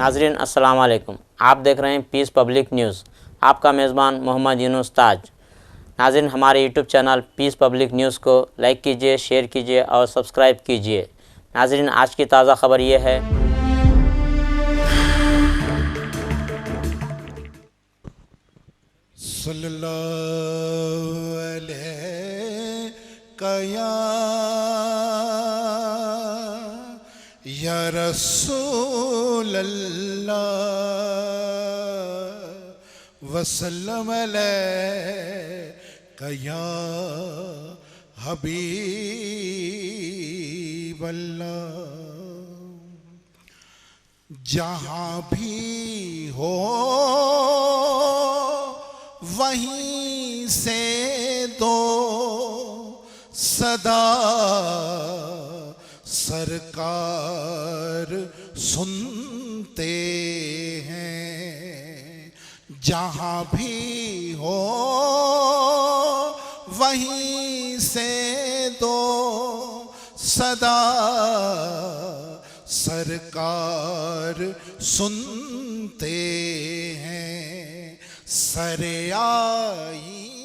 नाजरीन अस्सलाम वालेकुम। आप देख रहे हैं पीस पब्लिक न्यूज़। आपका मेज़बान मोहम्मद यूनुस ताज। नाजरीन, हमारे YouTube channel Peace Public News को लाइक कीजिए, शेयर कीजिए और सब्सक्राइब कीजिए। नाजरीन, आज की ताज़ा खबर ये है, सल्लल्लाहु अलैहि या रसूल अल्लाह वसल्लम अलैका या हबीब अल्लाह। जहाँ भी हो वहीं से दो सदा, सरकार सुनते हैं। जहाँ भी हो वहीं से दो सदा, सरकार सुनते हैं। सरे आई